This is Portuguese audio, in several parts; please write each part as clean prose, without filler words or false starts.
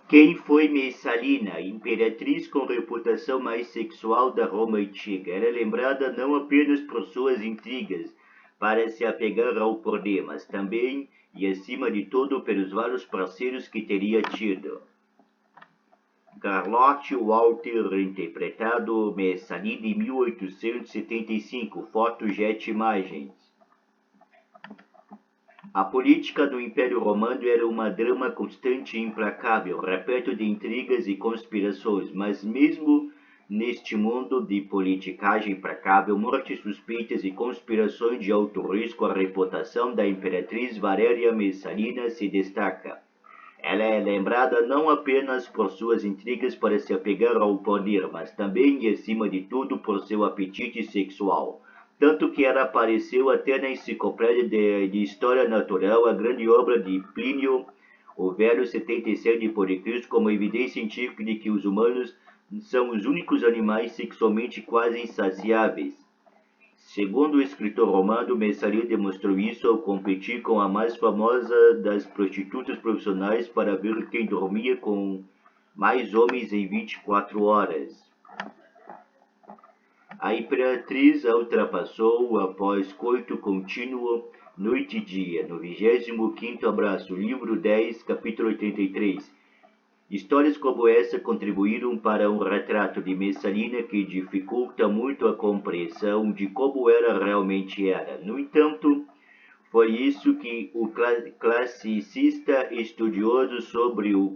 Quem foi Messalina, imperatriz com reputação mais sexual da Roma antiga? Era lembrada não apenas por suas intrigas para se apegar ao poder, mas também e acima de tudo pelos vários parceiros que teria tido. Charlotte Walter, interpretado Messalina em 1875, foto Jet Imagens. A política do Império Romano era uma drama constante e implacável, repleto de intrigas e conspirações, mas mesmo neste mundo de politicagem implacável, mortes suspeitas e conspirações de alto risco, a reputação da imperatriz Valéria Messalina se destaca. Ela é lembrada não apenas por suas intrigas para se apegar ao poder, mas também e acima de tudo por seu apetite sexual. Tanto que ela apareceu até na enciclopédia de História Natural, a grande obra de Plínio o Velho 77 d.C., como evidência científica de que os humanos são os únicos animais sexualmente quase insaciáveis. Segundo o escritor romano, Messalina demonstrou isso ao competir com a mais famosa das prostitutas profissionais para ver quem dormia com mais homens em 24 horas. A imperatriz a ultrapassou após coito contínuo, noite e dia, no 25º abraço, livro 10, capítulo 83. Histórias como essa contribuíram para um retrato de Messalina que dificulta muito a compreensão de como ela realmente era. No entanto, foi isso que o classicista estudioso sobre o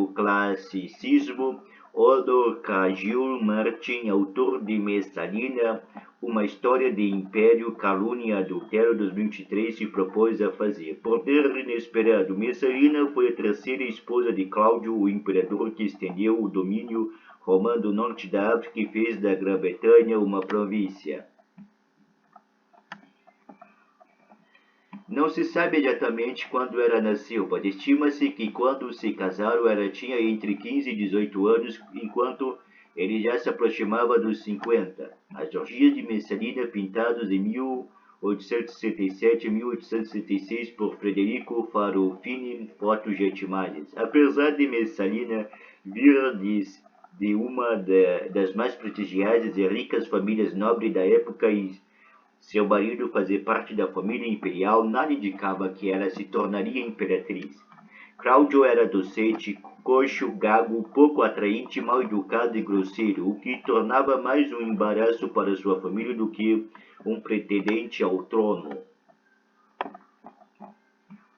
classicismo Odor Cagil Martin, autor de Messalina, uma história de império, calúnia e adultério 2023, se propôs a fazer. Poder inesperado. Messalina foi a terceira esposa de Cláudio, o imperador que estendeu o domínio romano do norte da África e fez da Grã-Bretanha uma província. Não se sabe exatamente quando ela nasceu, mas estima-se que quando se casaram ela tinha entre 15 e 18 anos, enquanto ele já se aproximava dos 50. As orgias de Messalina, pintadas em 1867 e 1866 por Federico Farofini, fotos Jet Imagens. Apesar de Messalina vir de uma das mais prestigiadas e ricas famílias nobres da época e seu marido fazer parte da família imperial, nada indicava que ela se tornaria imperatriz. Cláudio era docente, coxo, gago, pouco atraente, mal educado e grosseiro, o que tornava mais um embaraço para sua família do que um pretendente ao trono.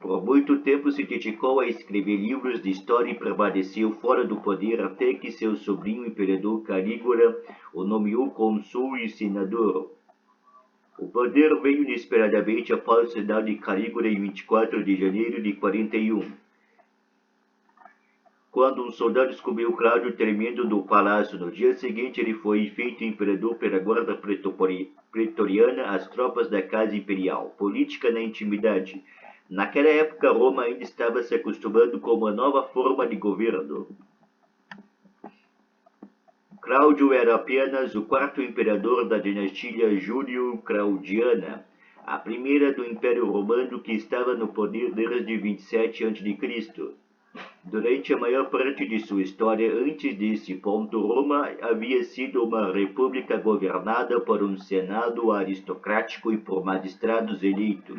Por muito tempo se dedicou a escrever livros de história e permaneceu fora do poder até que seu sobrinho, o imperador Calígula, o nomeou cônsul e senador. O poder veio inesperadamente após o assassinato de Calígula em 24 de janeiro de 41, quando um soldado descobriu Cláudio tremendo do palácio. No dia seguinte, ele foi feito imperador pela guarda pretoriana, as tropas da casa imperial. Política na intimidade. Naquela época, Roma ainda estava se acostumando com uma nova forma de governo. Cláudio era apenas o quarto imperador da dinastia Júlio-Claudiana, a primeira do Império Romano que estava no poder desde 27 a.C. Durante a maior parte de sua história, antes desse ponto, Roma havia sido uma república governada por um senado aristocrático e por magistrados eleitos.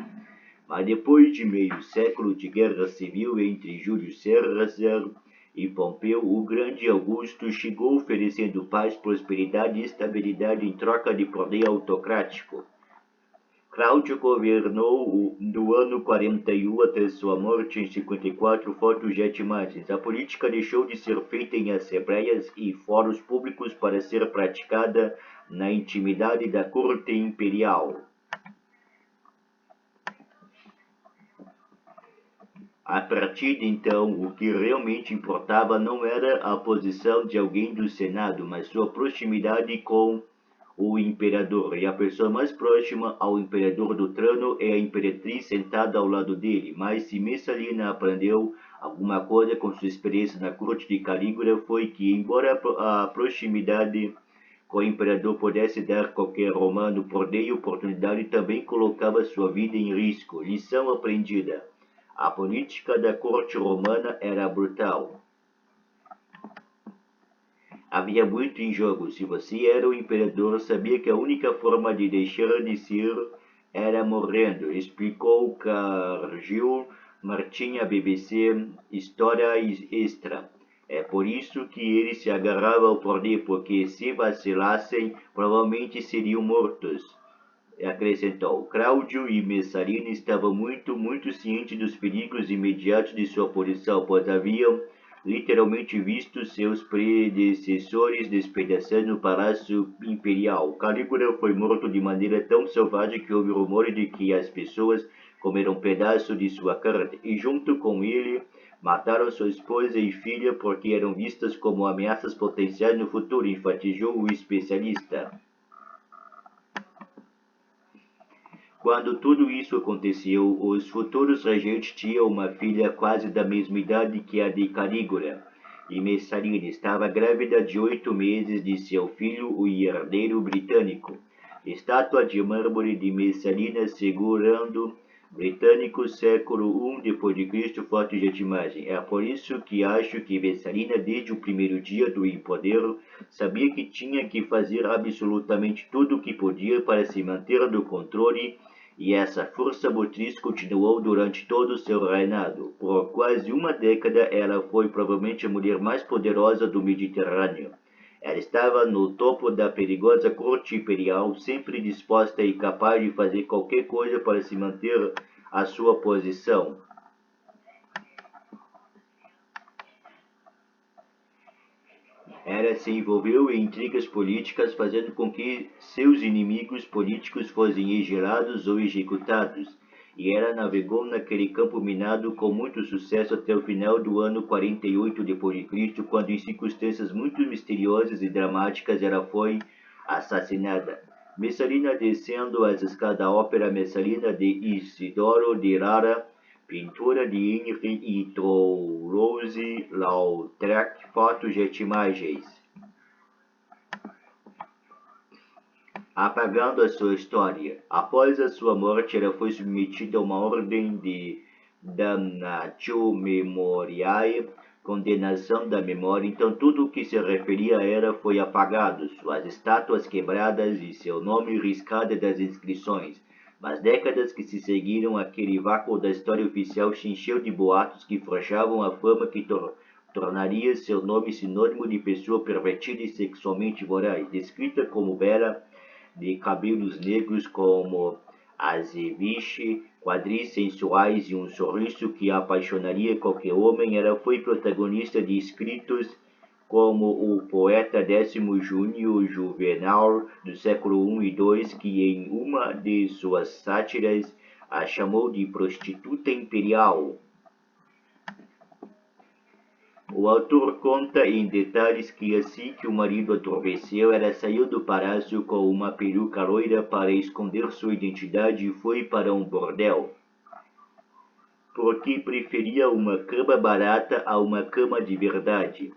Mas depois de meio século de guerra civil entre Júlio César e Pompeu, o grande Augusto chegou oferecendo paz, prosperidade e estabilidade em troca de poder autocrático. Cláudio governou do ano 41 até sua morte em 54, fotos Jet Imagens. A política deixou de ser feita em assembleias e fóruns públicos para ser praticada na intimidade da corte imperial. A partir de então, o que realmente importava não era a posição de alguém do Senado, mas sua proximidade com o imperador. E a pessoa mais próxima ao imperador do trono é a imperatriz sentada ao lado dele. Mas se Messalina aprendeu alguma coisa com sua experiência na corte de Calígula, foi que, embora a proximidade com o imperador pudesse dar qualquer romano poder e oportunidade, também colocava sua vida em risco. Lição aprendida. A política da corte romana era brutal. Havia muito em jogo. Se você era o imperador, sabia que a única forma de deixar de ser era morrendo, explicou Cargill Martin à BBC História Extra. É por isso que ele se agarrava ao poder, porque se vacilassem, provavelmente seriam mortos. Acrescentou. Cláudio e Messalina estavam muito cientes dos perigos imediatos de sua posição, pois haviam literalmente visto seus predecessores despedaçando o palácio imperial. Calígula foi morto de maneira tão selvagem que houve rumores de que as pessoas comeram um pedaço de sua carne, e junto com ele mataram sua esposa e filha porque eram vistas como ameaças potenciais no futuro, enfatizou o especialista. Quando tudo isso aconteceu, os futuros regentes tinham uma filha quase da mesma idade que a de Calígula, e Messalina estava grávida de 8 meses de seu filho, o herdeiro britânico. Estátua de mármore de Messalina segurando britânico século I d.C. foto de imagem. É por isso que acho que Messalina, desde o primeiro dia do poder, sabia que tinha que fazer absolutamente tudo o que podia para se manter no controle, e essa força motriz continuou durante todo o seu reinado. Por quase uma década, ela foi provavelmente a mulher mais poderosa do Mediterrâneo. Ela estava no topo da perigosa corte imperial, sempre disposta e capaz de fazer qualquer coisa para se manter a sua posição. Ela se envolveu em intrigas políticas, fazendo com que seus inimigos políticos fossem exilados ou executados, e ela navegou naquele campo minado com muito sucesso até o final do ano 48 d.C., quando, em circunstâncias muito misteriosas e dramáticas, ela foi assassinada. Messalina descendo as escadas da ópera Messalina de Isidoro de Lara, pintura de Henri e Toulouse-Lautrec, fotos e imagens. Apagando a sua história. Após a sua morte, ela foi submetida a uma ordem de damnatio memoriae, condenação da memória. Então tudo o que se referia a ela foi apagado, suas estátuas quebradas e seu nome riscado das inscrições. Nas décadas que se seguiram, aquele vácuo da história oficial se encheu de boatos que forjavam a fama que tornaria seu nome sinônimo de pessoa pervertida e sexualmente voraz, descrita como bela, de cabelos negros como azeviche, quadris sensuais e um sorriso que apaixonaria qualquer homem. Ela foi protagonista de escritos como o poeta Décimo Júnior Juvenal, do século I e II, que em uma de suas sátiras a chamou de prostituta imperial. O autor conta em detalhes que assim que o marido adormeceu, ela saiu do palácio com uma peruca loira para esconder sua identidade e foi para um bordel, porque preferia uma cama barata a uma cama de verdade.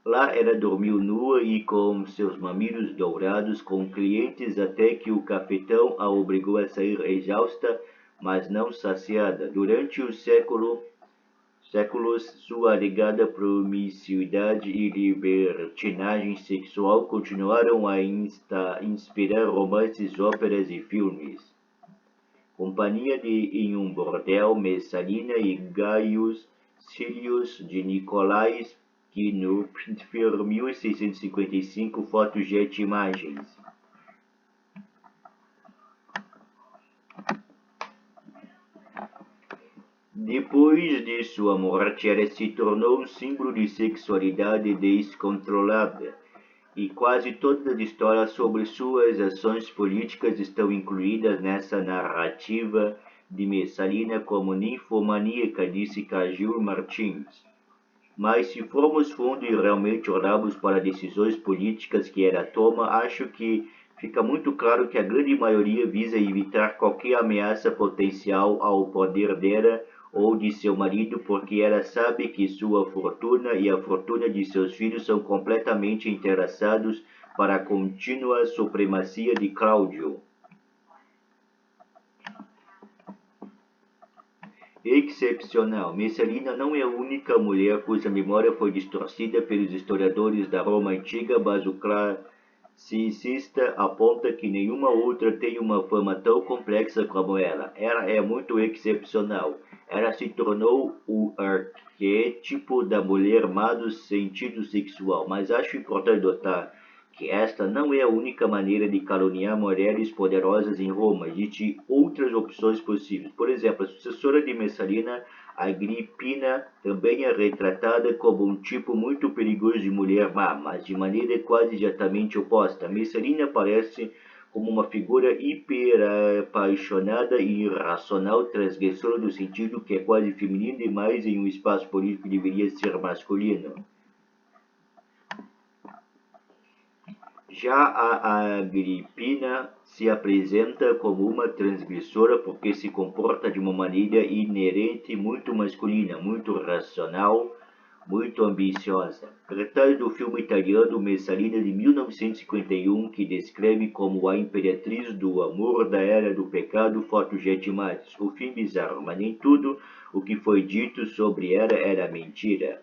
Lá ela dormiu nua e com seus mamilos dourados com clientes até que o cafetão a obrigou a sair exausta, mas não saciada. Durante os séculos, sua alegada promiscuidade e libertinagem sexual continuaram a inspirar romances, óperas e filmes. Companhia em um bordel, Messalina e Gaius Cilius de Nicolais Quino, 1655, fotos e imagens. Depois de sua morte, ela se tornou um símbolo de sexualidade descontrolada, e quase todas as histórias sobre suas ações políticas estão incluídas nessa narrativa de Messalina como ninfomaníaca, disse Cargill Martins. Mas se formos fundo e realmente olharmos para decisões políticas que ela toma, acho que fica muito claro que a grande maioria visa evitar qualquer ameaça potencial ao poder dela ou de seu marido, porque ela sabe que sua fortuna e a fortuna de seus filhos são completamente entrelaçados para a contínua supremacia de Cláudio. excepcional. Messalina não é a única mulher cuja memória foi distorcida pelos historiadores da Roma antiga, mas o classicista aponta que nenhuma outra tem uma fama tão complexa como ela. Ela é muito excepcional. Ela se tornou o arquétipo da mulher má do sentido sexual, mas acho importante notar que esta não é a única maneira de caluniar mulheres poderosas em Roma. Existem outras opções possíveis. Por exemplo, a sucessora de Messalina, Agripina, também é retratada como um tipo muito perigoso de mulher má, mas de maneira quase exatamente oposta. Messalina aparece como uma figura hiperapaixonada e irracional, transgressora do sentido que é quase feminino demais em um espaço político que deveria ser masculino. Já a Agripina se apresenta como uma transgressora porque se comporta de uma maneira inerente muito masculina, muito racional, muito ambiciosa. Trata do filme italiano Messalina de 1951, que descreve como a imperatriz do amor da era do pecado fotogentimais. O fim bizarro, mas nem tudo o que foi dito sobre ela era mentira.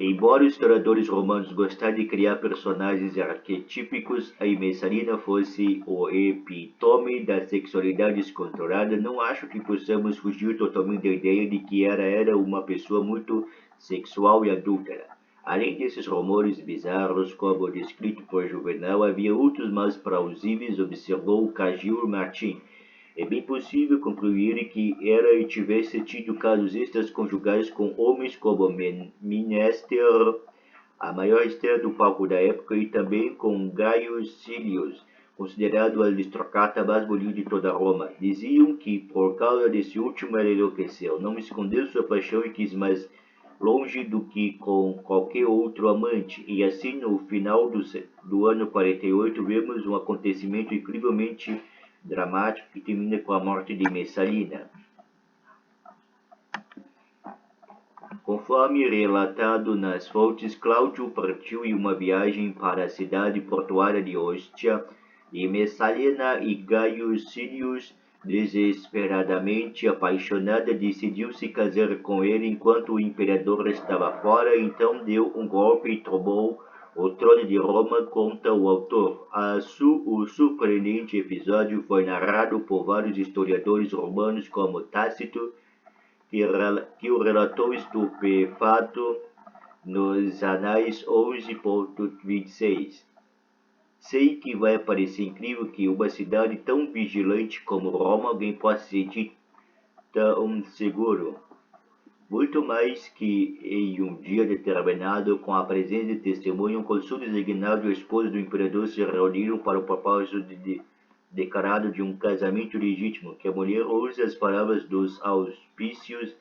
Embora os historiadores romanos gostassem de criar personagens arquetípicos, a Messalina fosse o epítome da sexualidade descontrolada, não acho que possamos fugir totalmente da ideia de que ela era uma pessoa muito sexual e adúltera. Além desses rumores bizarros, como descrito por Juvenal, havia outros mais plausíveis, observou Cagil Martin. É bem possível concluir que ela tivesse tido casos extraconjugais com homens como Mnester, a maior estrela do palco da época, e também com Gaius Cilius, considerado a aristocrata mais bonito de toda Roma. Diziam que por causa desse último ela enlouqueceu, não escondeu sua paixão e quis mais longe do que com qualquer outro amante, e assim no final do ano 48 vemos um acontecimento incrivelmente dramático que termina com a morte de Messalina. Conforme relatado nas fontes, Cláudio partiu em uma viagem para a cidade portuária de Ostia, e Messalina e Gaius Cilius, desesperadamente apaixonada, decidiu se casar com ele enquanto o imperador estava fora. Então deu um golpe e tomou o trono de Roma, conta o autor. O surpreendente episódio foi narrado por vários historiadores romanos, como Tácito, que o relatou estupefato nos Anais 11.26. Sei que vai parecer incrível que uma cidade tão vigilante como Roma alguém possa se sentir tão seguro. Muito mais que em um dia determinado, com a presença de testemunho, um cônsul designado e o esposo do imperador se reuniram para o propósito declarado de um casamento legítimo, que a mulher use as palavras dos auspícios,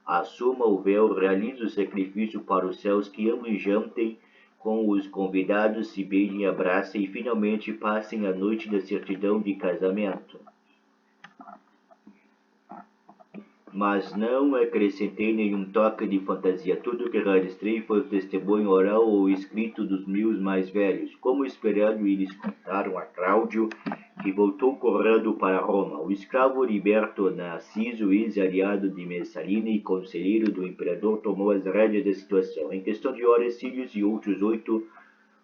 assuma o véu, realize o sacrifício para os céus, que ambos jantem com os convidados, se beijem, abracem e finalmente passem a noite da certidão de casamento. Mas não acrescentei nenhum toque de fantasia. Tudo que registrei foi o testemunho oral ou escrito dos meus mais velhos. Como esperado, eles contaram a Cláudio, que voltou correndo para Roma. O escravo liberto Narciso, ex-aliado de Messalina e conselheiro do imperador, tomou as rédeas da situação. Em questão de horas, Cílios e outros 8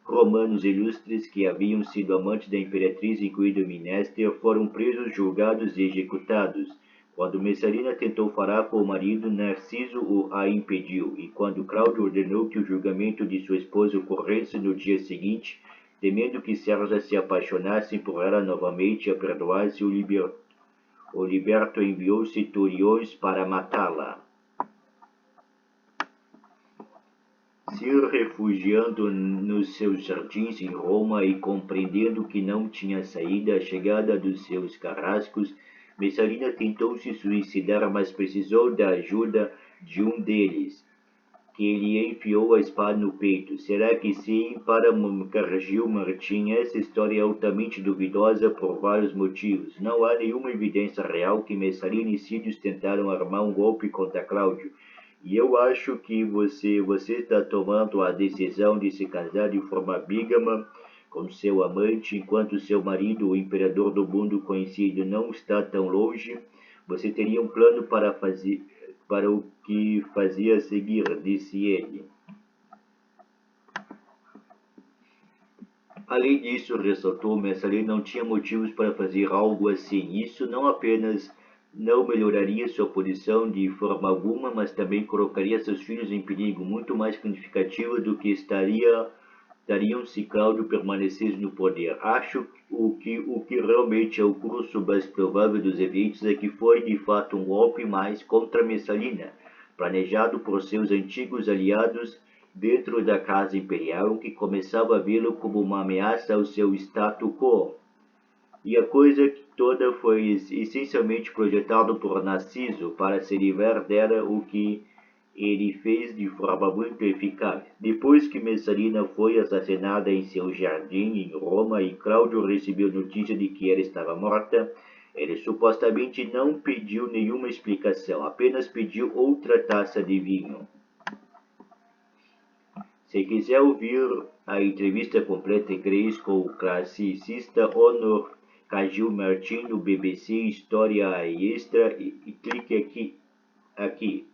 romanos ilustres que haviam sido amantes da imperatriz, incluído Mnester, foram presos, julgados e executados. Quando Messalina tentou falar com o marido, Narciso a impediu, e quando Cláudio ordenou que o julgamento de sua esposa ocorresse no dia seguinte, temendo que César se apaixonasse por ela novamente e a perdoasse, o liberto enviou centuriões para matá-la. Se refugiando nos seus jardins em Roma e compreendendo que não tinha saída, a chegada dos seus carrascos, Messalina tentou se suicidar, mas precisou da ajuda de um deles, que lhe enfiou a espada no peito. Será que sim? Para Cargil Martin, essa história é altamente duvidosa por vários motivos. Não há nenhuma evidência real que Messalina e Cílios tentaram armar um golpe contra Cláudio. E eu acho que você está tomando a decisão de se casar de forma bígama com seu amante, enquanto seu marido, o imperador do mundo conhecido, não está tão longe. Você teria um plano para o que fazia a seguir, disse ele. Além disso, ressaltou Messalina, não tinha motivos para fazer algo assim. Isso não apenas não melhoraria sua posição de forma alguma, mas também colocaria seus filhos em perigo, muito mais significativo do que estariam se Cláudio permanecesse no poder. Acho o que realmente é o curso mais provável dos eventos é que foi de fato um golpe mais contra Messalina, planejado por seus antigos aliados dentro da Casa Imperial, que começava a vê-lo como uma ameaça ao seu status quo. E a coisa toda foi essencialmente projetado por Narciso para se livrar dela, o que ele fez de forma muito eficaz. Depois que Messalina foi assassinada em seu jardim em Roma e Cláudio recebeu notícia de que ela estava morta, ele supostamente não pediu nenhuma explicação, apenas pediu outra taça de vinho. Se quiser ouvir a entrevista completa em inglês com o classicista Honor Caju Martin no BBC História Extra, clique aqui.